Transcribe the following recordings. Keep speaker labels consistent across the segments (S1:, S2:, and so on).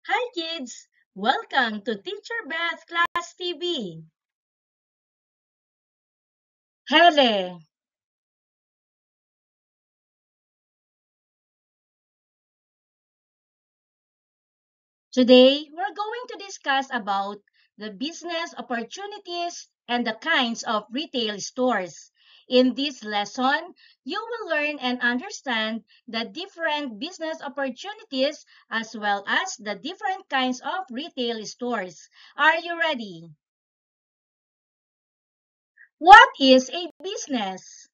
S1: Hi kids! Welcome to Teacher Beth Class TV. Hele! Today, we're going to discuss about the business opportunities and the kinds of retail stores. In this lesson, you will learn and understand the different business opportunities as well as the different kinds of retail stores. Are you ready? What is a business?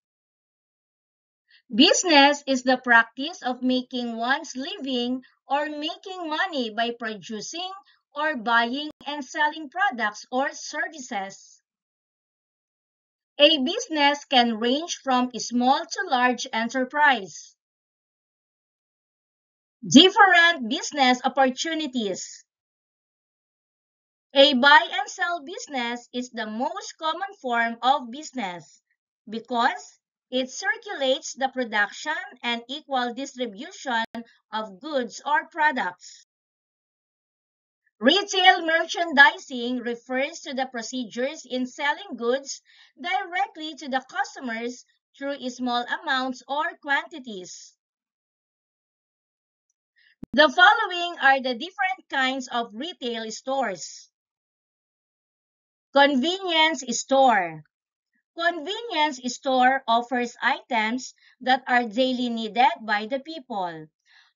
S1: Business is the practice of making one's living or making money by producing or buying and selling products or services. A business can range from small to large enterprise. Different business opportunities. A buy and sell business is the most common form of business because it circulates the production and equal distribution of goods or products. Retail merchandising refers to the procedures in selling goods directly to the customers through small amounts or quantities. The following are the different kinds of retail stores. Convenience store. Convenience store offers items that are daily needed by the people.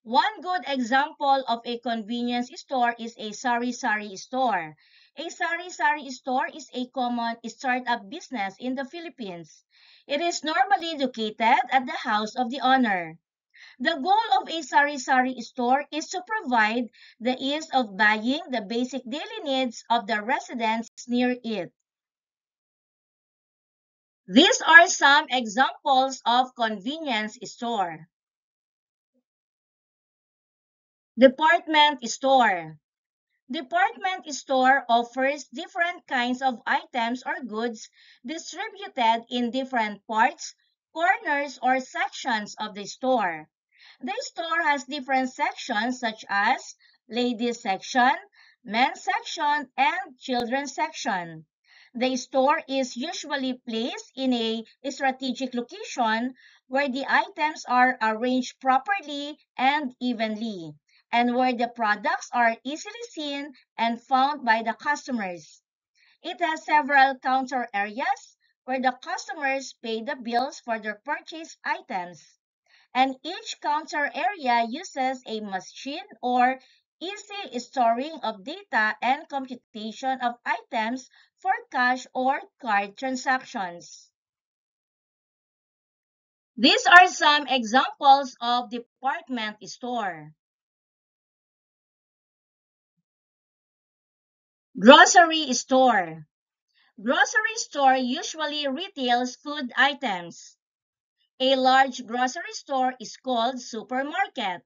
S1: One good example of a convenience store is a sari-sari store. A sari-sari store is a common startup business in the Philippines. It is normally located at the house of the owner. The goal of a sari-sari store is to provide the ease of buying the basic daily needs of the residents near it. These are some examples of convenience store. Department store. Department store offers different kinds of items or goods distributed in different parts, corners, or sections of the store. The store has different sections such as ladies section, men's section, and children's section. The store is usually placed in a strategic location where the items are arranged properly and evenly, and where the products are easily seen and found by the customers. It has several counter areas where the customers pay the bills for their purchased items, and each counter area uses a machine or easy storing of data and computation of items for cash or card transactions. These are some examples of department store. Grocery store. Grocery store usually retails food items. A large grocery store is called supermarket.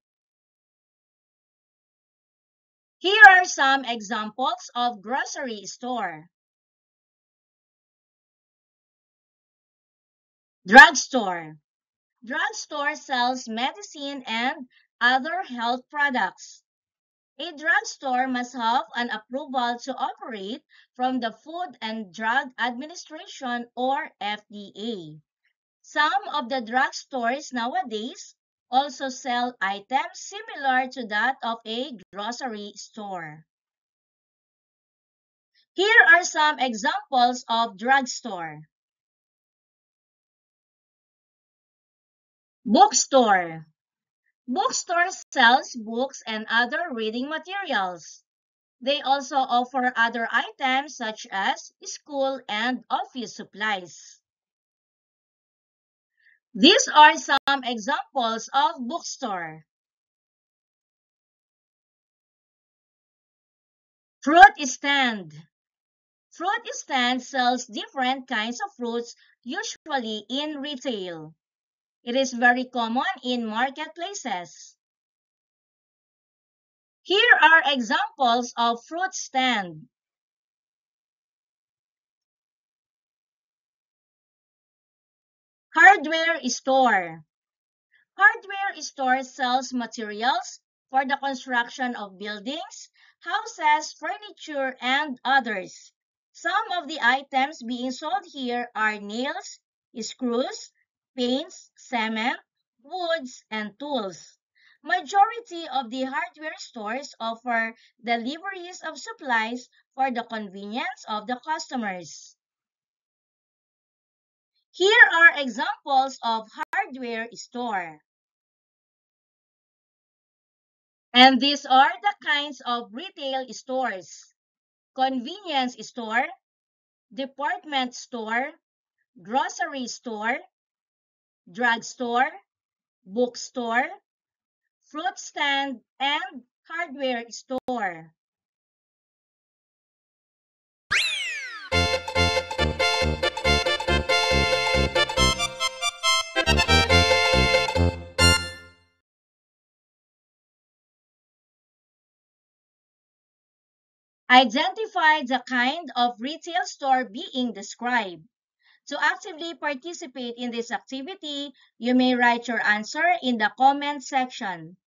S1: Here are some examples of grocery store. Drugstore. Drugstore sells medicine and other health products. A drugstore must have an approval to operate from the Food and Drug Administration or FDA. Some of the drugstores nowadays also sell items similar to that of a grocery store. Here are some examples of drugstore. Bookstore. Bookstore sells books and other reading materials. They also offer other items such as school and office supplies. These are some examples of bookstore. Fruit stand. Fruit stand sells different kinds of fruits, usually in retail. It is very common in marketplaces. Here are examples of fruit stand. Hardware store. Hardware store sells materials for the construction of buildings, houses, furniture, and others. Some of the items being sold here are nails, screws, paints, cement, woods, and tools. Majority of the hardware stores offer deliveries of supplies for the convenience of the customers. Here are examples of hardware store. And these are the kinds of retail stores: convenience store, department store, grocery store, drugstore, bookstore, fruit stand, and hardware store. Identify the kind of retail store being described. To actively participate in this activity, you may write your answer in the comment section.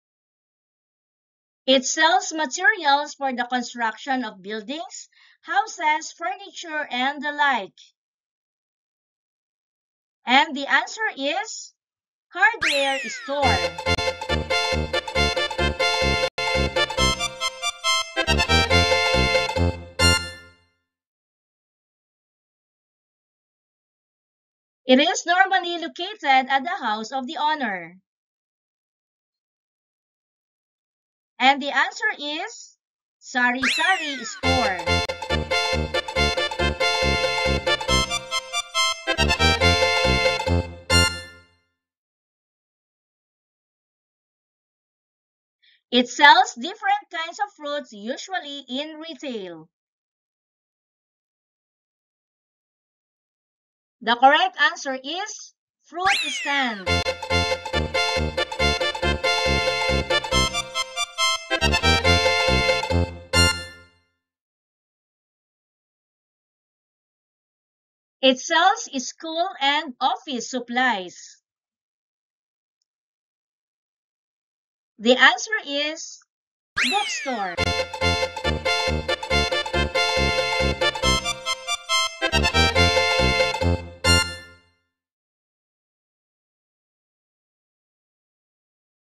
S1: It sells materials for the construction of buildings, houses, furniture, and the like. And the answer is hardware store. It is normally located at the house of the owner. And the answer is sari-sari store. It sells different kinds of fruits, usually in retail. The correct answer is fruit stand. It sells school and office supplies. The answer is bookstore.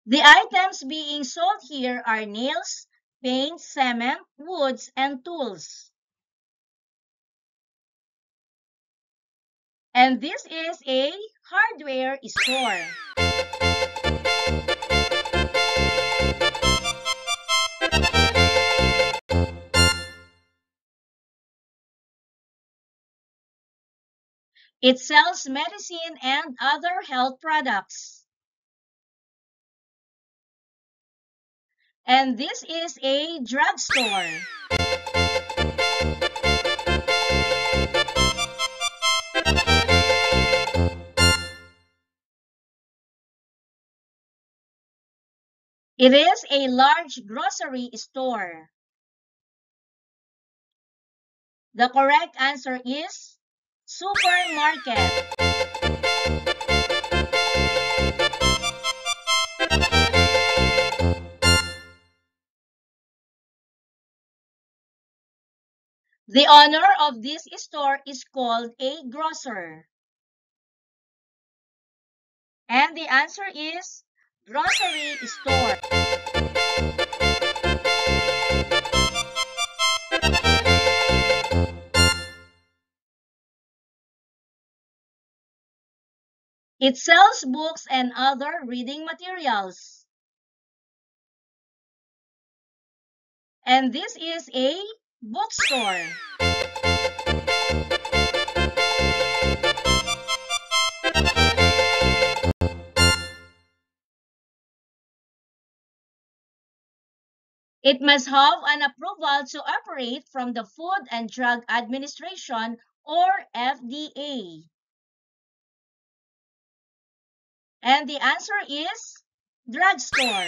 S1: The items being sold here are nails, paint, cement, woods, and tools. And this is a hardware store. It sells medicine and other health products. And this is a drugstore. It is a large grocery store. The correct answer is supermarket. The owner of this store is called a grocer. And the answer is grocery store. It sells books and other reading materials. And this is a bookstore. It must have an approval to operate from the Food and Drug Administration or FDA. And the answer is drugstore.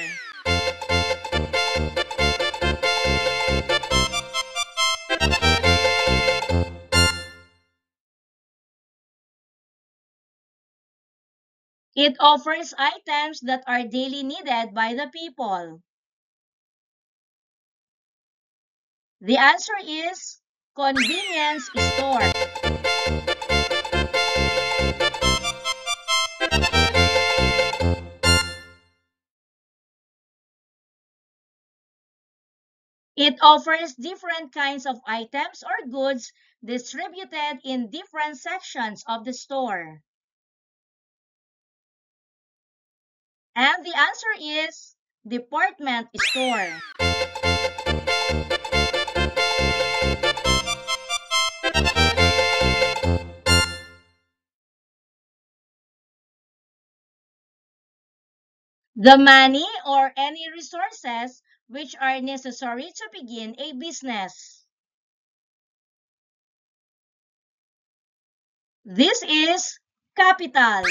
S1: It offers items that are daily needed by the people. The answer is convenience store. It offers different kinds of items or goods distributed in different sections of the store. And the answer is department store. The money or any resources which are necessary to begin a business. This is capital.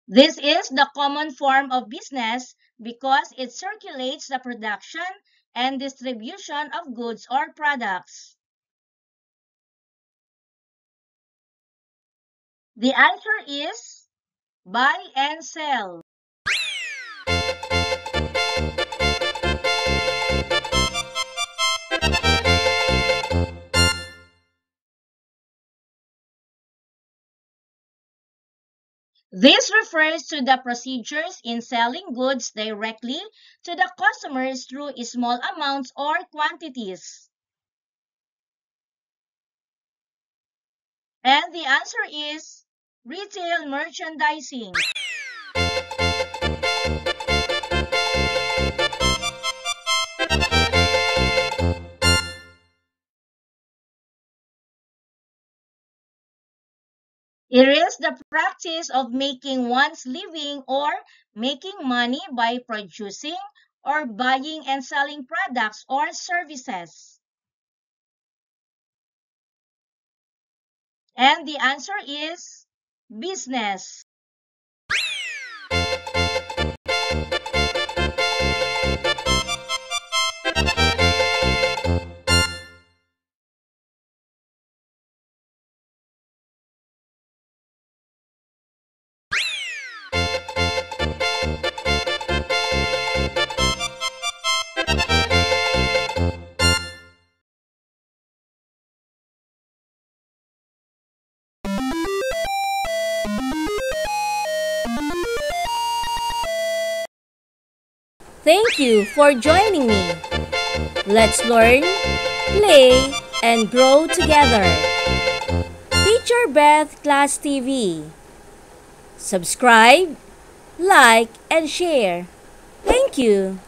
S1: This is the common form of business because it circulates the production and distribution of goods or products. The answer is buy and sell. This refers to the procedures in selling goods directly to the customers through small amounts or quantities. And the answer is retail merchandising. It is the practice of making one's living or making money by producing or buying and selling products or services. And the answer is business.
S2: Thank you for joining me. Let's learn, play, and grow together. Teacher Beth Class TV. Subscribe, like, and share. Thank you.